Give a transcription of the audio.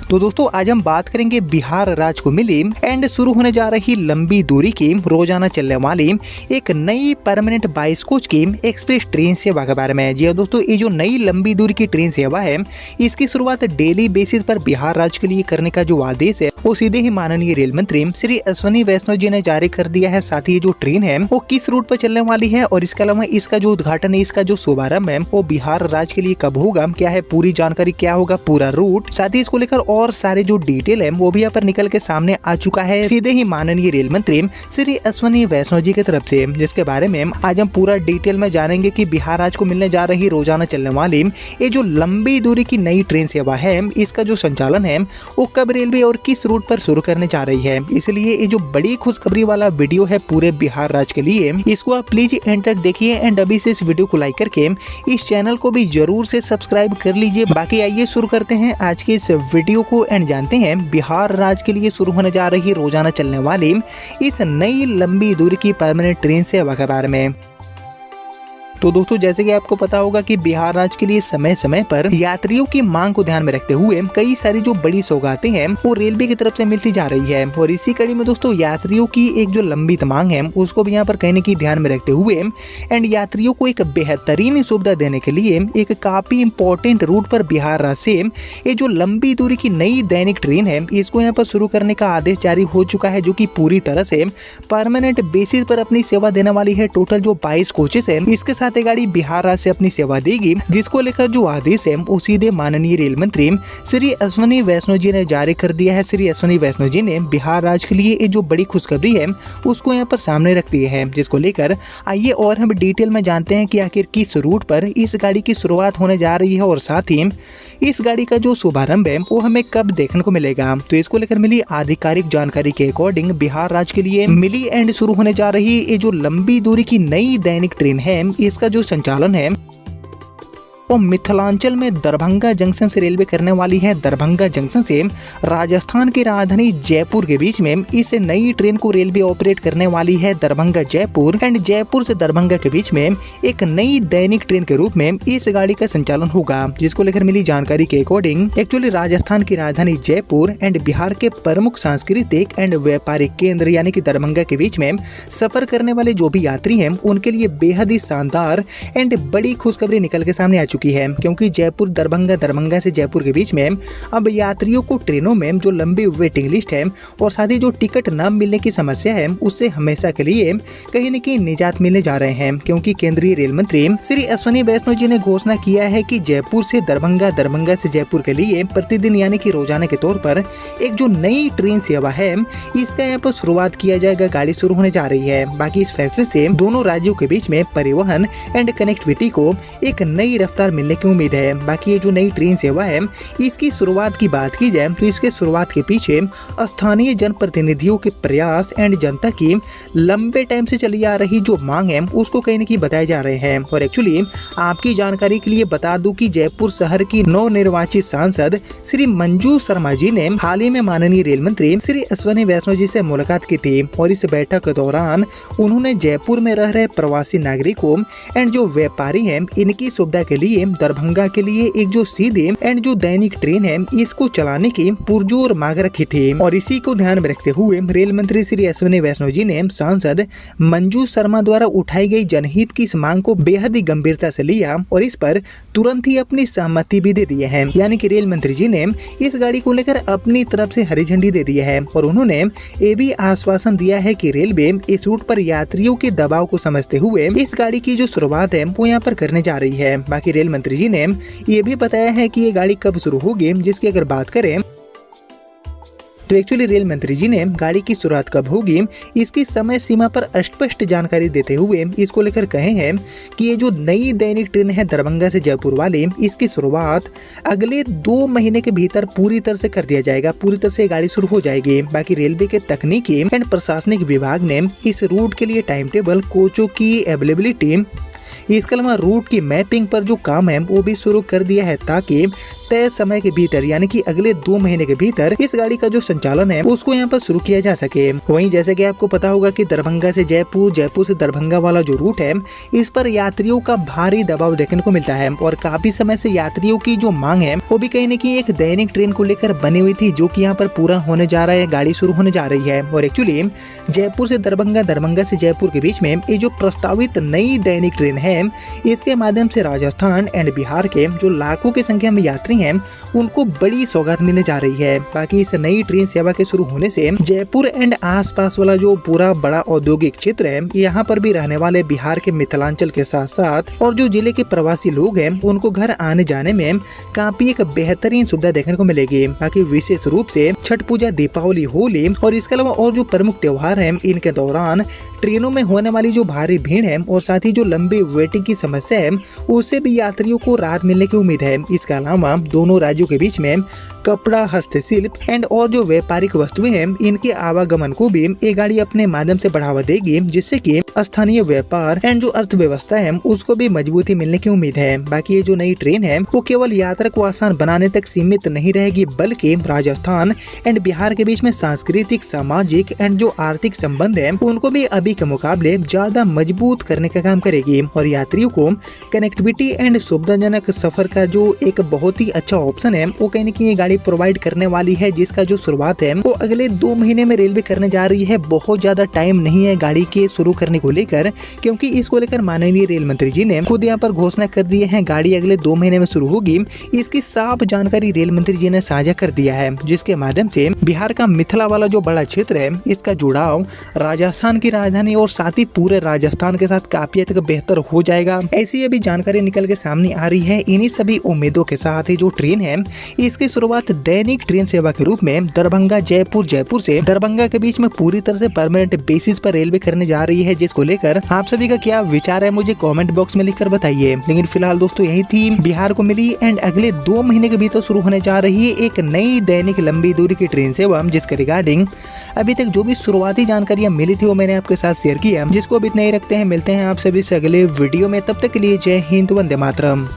तो दोस्तों आज हम बात करेंगे बिहार राज्य को मिली एंड शुरू होने जा रही लंबी दूरी की रोजाना चलने वाली एक नई परमानेंट 22 कोच की एक्सप्रेस ट्रेन सेवा के बारे में। जी हाँ दोस्तों, ये जो नई लंबी दूरी की ट्रेन सेवा है इसकी शुरुआत डेली बेसिस पर बिहार राज्य के लिए करने का जो आदेश है वो सीधे ही माननीय रेल मंत्री श्री अश्विनी वैष्णव जी ने जारी कर दिया है। साथ ही ये जो ट्रेन है वो किस रूट पर चलने वाली है और इसके अलावा इसका जो उद्घाटन है, इसका जो शुभारंभ है वो बिहार राज्य के लिए कब होगा, क्या है पूरी जानकारी, क्या होगा पूरा रूट, साथ ही इसको लेकर और सारे जो डिटेल है वो भी यहाँ पर निकल के सामने आ चुका है सीधे ही माननीय रेल मंत्री श्री अश्विनी वैष्णव जी की तरफ से, जिसके बारे में आज हम पूरा डिटेल में जानेंगे कि बिहार राज्य को मिलने जा रही रोजाना चलने वाली ये जो लंबी दूरी की नई ट्रेन सेवा है इसका जो संचालन है वो कब रेलवे और किस रूट पर शुरू करने जा रही है। इसलिए ये जो बड़ी खुशखबरी वाला वीडियो है पूरे बिहार राज्य के लिए, इसको आप प्लीज एंड तक देखिए एंड अभी से इस वीडियो को लाइक करके इस चैनल को भी जरूर से सब्सक्राइब कर लीजिए। बाकी आइए शुरू करते हैं आज के इस वीडियो को एंड जानते हैं बिहार राज्य के लिए शुरू होने जा रही रोजाना चलने वाली इस नई लंबी दूरी की परमानेंट ट्रेन सेवा के बारे में। तो दोस्तों जैसे कि आपको पता होगा कि बिहार राज्य के लिए समय समय पर यात्रियों की मांग को ध्यान में रखते हुए कई सारी जो बड़ी सौगातें हैं वो रेलवे की तरफ से मिलती जा रही है और इसी कड़ी में दोस्तों यात्रियों की एक जो लंबित मांग है उसको भी यहाँ पर कहने की ध्यान में रखते हुए एंड यात्रियों को एक बेहतरीन सुविधा देने के लिए एक काफी इम्पोर्टेंट रूट पर बिहार राज्य से ये जो लंबी दूरी की नई दैनिक ट्रेन है इसको यहाँ पर शुरू करने का आदेश जारी हो चुका है, जो की पूरी तरह से परमानेंट बेसिस पर अपनी सेवा देने वाली है। टोटल जो 22 कोचेस है इसके साथ गाड़ी बिहार राज्य से अपनी सेवा देगी, जिसको लेकर जो आदेश है वो सीधे माननीय रेल मंत्री श्री अश्विनी वैष्णव जी ने जारी कर दिया है। श्री अश्विनी वैष्णव जी ने बिहार राज्य के लिए जो बड़ी खुशखबरी है उसको यहाँ पर सामने रख दिए हैं, जिसको लेकर आइए और हम डिटेल में जानते हैं कि आखिर किस रूट पर इस गाड़ी की शुरुआत होने जा रही है और साथ ही इस गाड़ी का जो शुभारंभ है वो हमें कब देखने को मिलेगा। तो इसको लेकर मिली आधिकारिक जानकारी के अकॉर्डिंग बिहार राज्य के लिए मिली एंड शुरू होने जा रही ये जो लंबी दूरी की नई दैनिक ट्रेन है इसका जो संचालन है वो मिथिलांचल में दरभंगा जंक्शन से रेलवे करने वाली है। दरभंगा जंक्शन से राजस्थान की राजधानी जयपुर के बीच में इस नई ट्रेन को रेलवे ऑपरेट करने वाली है। दरभंगा जयपुर एंड जयपुर से दरभंगा के बीच में एक नई दैनिक ट्रेन के रूप में इस गाड़ी का संचालन होगा, जिसको लेकर मिली जानकारी के अकॉर्डिंग एक्चुअली राजस्थान की राजधानी जयपुर एंड बिहार के प्रमुख सांस्कृतिक एंड व्यापारिक केंद्र यानी कि दरभंगा के बीच में सफर करने वाले जो भी यात्री हैं उनके लिए बेहद ही शानदार एंड बड़ी खुशखबरी निकल के सामने आ चुकी है, क्योंकि जयपुर दरभंगा, दरभंगा से जयपुर के बीच में अब यात्रियों को ट्रेनों में जो लंबी वेटिंग लिस्ट है और साथ ही जो टिकट न मिलने की समस्या है उससे हमेशा के लिए कहीं न कहीं निजात मिलने जा रहे हैं, क्योंकि केंद्रीय रेल मंत्री श्री अश्विनी वैष्णव जी ने घोषणा किया है कि जयपुर से दरभंगा, दरभंगा से जयपुर के लिए प्रतिदिन यानी कि रोजाना के तौर पर एक जो नई ट्रेन सेवा है इसका यहाँ पर शुरुआत किया जाएगा। गाड़ी शुरू होने जा रही है। बाकी इस फैसले से दोनों राज्यों के बीच में परिवहन एंड कनेक्टिविटी को एक नई रफ्तार मिलने की उम्मीद है। बाकी ये जो नई ट्रेन सेवा है इसकी शुरुआत की बात की जाए तो इसके शुरुआत के पीछे स्थानीय जनप्रतिनिधियों के प्रयास एंड जनता की लंबे टाइम से चली आ रही जो मांग है उसको कहीं न कहीं बताए जा रहे हैं। और एक्चुअली आपकी जानकारी के लिए बता दूं कि जयपुर शहर की नवनिर्वाचित सांसद श्री मंजू शर्मा जी ने हाल ही में माननीय रेल मंत्री श्री अश्विनी वैष्णव जी से मुलाकात की थी और इस बैठक के दौरान उन्होंने जयपुर में रह रहे प्रवासी नागरिकों एंड जो व्यापारी हैं इनकी सुविधा के लिए दरभंगा के लिए एक जो सीधे एंड जो दैनिक ट्रेन है इसको चलाने की पुरजोर मांग रखी थी। और इसी को ध्यान में रखते हुए रेल मंत्री श्री अश्विनी वैष्णव जी ने सांसद मंजू शर्मा द्वारा उठाई गई जनहित की इस मांग को बेहद ही गंभीरता से लिया और इस पर तुरंत ही अपनी सहमति भी दे दी है। यानी कि रेल मंत्री जी ने इस गाड़ी को लेकर अपनी तरफ से हरी झंडी दे दी है और उन्होंने ये भी आश्वासन दिया है कि रेलवे इस रूट पर यात्रियों के दबाव को समझते हुए इस गाड़ी की जो शुरुआत है वो यहाँ पर करने जा रही है। बाकी रेल मंत्री जी ने ये भी बताया है कि ये गाड़ी कब शुरू होगी, जिसकी अगर बात करें तो एक्चुअली रेल मंत्री जी ने गाड़ी की शुरुआत कब होगी इसकी समय सीमा पर स्पष्ट जानकारी देते हुए इसको लेकर कहे हैं कि ये जो नई दैनिक ट्रेन है दरभंगा से जयपुर वाली इसकी शुरुआत अगले 2 महीने के भीतर पूरी तरह से कर दिया जाएगा। पूरी तरह से गाड़ी शुरू हो जाएगी। बाकी रेलवे के तकनीकी एंड प्रशासनिक विभाग ने इस रूट के लिए टाइम टेबल, कोचों की अवेलेबिलिटी इसके अलावा रूट की मैपिंग पर जो काम है वो भी शुरू कर दिया है, ताकि तय समय के भीतर यानी कि अगले 2 महीने के भीतर इस गाड़ी का जो संचालन है उसको यहाँ पर शुरू किया जा सके। वहीं जैसे कि आपको पता होगा कि दरभंगा से जयपुर, जयपुर से दरभंगा वाला जो रूट है इस पर यात्रियों का भारी दबाव देखने को मिलता है और काफी समय से यात्रियों की जो मांग है वो भी कहीं न कहीं एक दैनिक ट्रेन को लेकर बनी हुई थी, जो कि यहाँ पर पूरा होने जा रहा है, गाड़ी शुरू होने जा रही है। और एक्चुअली जयपुर से दरभंगा, दरभंगा से जयपुर के बीच में ये जो प्रस्तावित नई दैनिक ट्रेन है इसके माध्यम से राजस्थान एंड बिहार के जो लाखों की संख्या में यात्री हैं उनको बड़ी सौगात मिलने जा रही है। बाकी इस नई ट्रेन सेवा के शुरू होने से जयपुर एंड आसपास वाला जो पूरा बड़ा औद्योगिक क्षेत्र है यहाँ पर भी रहने वाले बिहार के मिथिलांचल के साथ साथ और जो जिले के प्रवासी लोग हैं उनको घर आने जाने में काफी एक बेहतरीन सुविधा देखने को मिलेगी। बाकी विशेष रूप से छठ पूजा, दीपावली, होली और इसके अलावा और जो प्रमुख त्योहार हैं इनके दौरान ट्रेनों में होने वाली जो भारी भीड़ है और साथ ही जो लंबी वेटिंग की समस्या है उससे भी यात्रियों को राहत मिलने की उम्मीद है। इसके अलावा दोनों राज्यों के बीच में कपड़ा, हस्तशिल्प एंड और जो व्यापारिक वस्तुएं हैं इनके आवागमन को भी ये गाड़ी अपने माध्यम से बढ़ावा देगी, जिससे कि स्थानीय व्यापार एंड जो अर्थव्यवस्था है उसको भी मजबूती मिलने की उम्मीद है। बाकी ये जो नई ट्रेन है वो केवल यात्रा को आसान बनाने तक सीमित नहीं रहेगी, बल्कि राजस्थान एंड बिहार के बीच में सांस्कृतिक, सामाजिक एंड जो आर्थिक संबंध है उनको भी अभी के मुकाबले ज्यादा मजबूत करने का काम करेगी और यात्रियों को कनेक्टिविटी एंड सुविधाजनक सफर का जो एक बहुत ही अच्छा ऑप्शन है वो कहीं न कहीं ये गाड़ी प्रोवाइड करने वाली है, जिसका जो शुरुआत है वो अगले 2 महीने में रेलवे करने जा रही है। बहुत ज्यादा टाइम नहीं है गाड़ी के शुरू करने को लेकर, क्योंकि इसको लेकर माननीय रेल मंत्री जी ने खुद यहाँ पर घोषणा कर दी है गाड़ी अगले 2 महीने में शुरू होगी। इसकी साफ जानकारी रेल मंत्री जी ने साझा कर दिया है, जिसके माध्यम से बिहार का मिथिला वाला जो बड़ा क्षेत्र है इसका जुड़ाव राजस्थान की राजधानी और साथ ही पूरे राजस्थान के साथ काफी हद तक बेहतर हो जाएगा। ऐसी अभी जानकारी निकल के सामने आ रही है। इन्हीं सभी उम्मीदों के साथ ही जो ट्रेन है इसकी शुरुआत दैनिक ट्रेन सेवा के रूप में दरभंगा, जयपुर, जयपुर से दरभंगा के बीच में पूरी तरह से परमानेंट बेसिस पर रेलवे करने जा रही है, जिसको लेकर आप सभी का क्या विचार है मुझे कमेंट बॉक्स में लिखकर बताइए। लेकिन फिलहाल दोस्तों यही थी बिहार को मिली एंड अगले 2 महीने के भीतर शुरू होने जा रही है एक नई दैनिक लंबी दूरी की ट्रेन सेवा, जिसके रिगार्डिंग अभी तक जो भी शुरुआती जानकारियां मिली थी वो मैंने आपके साथ शेयर किया। जिसको अभी इतना ही रखते हैं, मिलते हैं आप सभी से अगले वीडियो में। तब तक के लिए जय हिंद, वंदे मातरम।